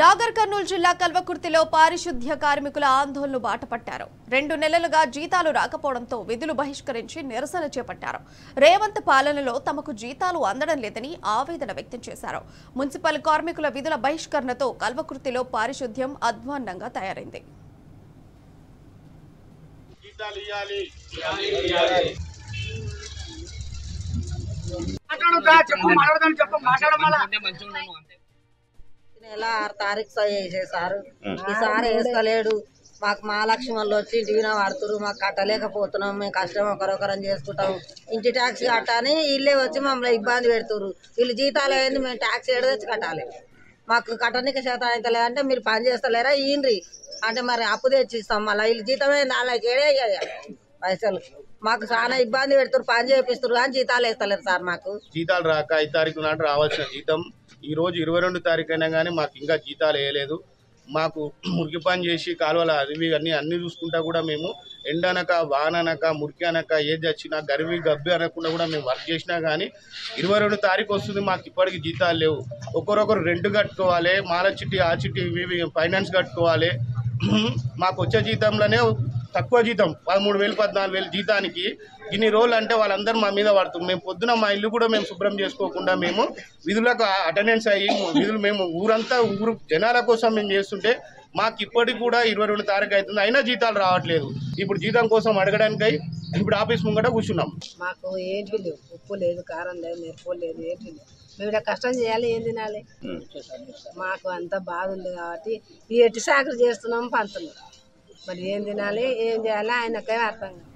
నాగర్ కర్నూలు జిల్లా కల్వకుర్తిలో పారిశుద్ధ్య కార్మికుల ఆందోళనలు బాటపట్టారు. 2 నెలలుగా జీతాలు రాకపోవడంతో విధులు బహిష్కరించి నిరసన చేపట్టారు. రేవంత్ పాలనలో తమకు జీతాలు అందడం లేదని ఆవేదన వ్యక్తం చేశారు. మున్సిపల్ కార్మికుల విధుల బహిష్కరణతో కల్వకుర్తిలో పారిశుద్ధ్యం అధ్వాన్నంగా తయారైంది. నెల 6 తారీఖు చేసేసారు. ఈసారి వేసుకోలేడు. మాకు మహాలక్ష్మి వాళ్ళు వచ్చి ఇంటికి వాడుతున్నారు. మాకు కట్టలేకపోతున్నాం. మేము కష్టం ఒకరొకరం చేసుకుంటాం. ఇంటి ట్యాక్స్ కట్టని వీళ్ళే వచ్చి మమ్మల్ని ఇబ్బంది పెడుతున్నారు. వీళ్ళు జీతాలు అయింది మేము ట్యాక్స్ ఏడు తెచ్చి కట్టాలి. మాకు కట్టనికి శాతం అయితే లేదంటే మీరు పని చేస్తలేరా ఈయనరి అంటే మరి అప్పు తెచ్చి ఇస్తాం. మళ్ళీ వీళ్ళు జీతం అయింది వాళ్ళకి ఏడే పైసలు. మాకు చాలా ఇబ్బంది పెడుతున్నారు. పని చేపిస్తారు కానీ జీతాలు వేస్తలేరు సార్. మాకు జీతాలు రాక 5 తారీఖు నాటి రావాల్సిన జీతం ఈ రోజు 22 తారీఖు అయినా కానీ మాకు ఇంకా జీతాలు వేయలేదు. మాకు మురికి పని చేసి కాలువల అవి అన్ని చూసుకుంటా కూడా మేము ఎండనక వాననక మురికి అనక ఏది వచ్చినా గర్వి గబ్బి అనకుండా కూడా మేము వర్క్ చేసినా కానీ 22 తారీఖు వస్తుంది. మాకు ఇప్పటికి జీతాలు లేవు. ఒకరొకరు రెంట్ కట్టుకోవాలి, మాల చిట్టి ఆ చిట్టి ఇవి ఫైనాన్స్ కట్టుకోవాలి. మాకు వచ్చే జీతంలోనే తక్కువ జీతం 13,000 14,000 జీతానికి ఇన్ని రోజులు అంటే వాళ్ళందరూ మా మీద పడుతుంది. మేము పొద్దున మా ఇల్లు కూడా మేము శుభ్రం చేసుకోకుండా మేము విధులకు అటెండెన్స్ అయ్యి విధులు మేము ఊరు జనాల కోసం మేము చేస్తుంటే మాకు ఇప్పటికి కూడా 22 తారీఖు అవుతుంది. అయినా జీతాలు రావట్లేదు. ఇప్పుడు జీతం కోసం అడగడానికై ఇప్పుడు ఆఫీస్ ముంగట కూర్చున్నాం. మాకు ఏంటి లేవు, ఉప్పు లేదు, కారం లేదు, మిరప లేదు, ఏంటి లేదు. మేము ఇక్కడ కష్టం చేయాలి, ఏం తినాలి. మాకు అంత బాగుంది కాబట్టి ఈ ఎట్టి సాకులు చేస్తున్నాము పంతున్నాం. మరి ఏం తినాలి ఏం చేయాలి ఆయనకే అర్థం కాదు.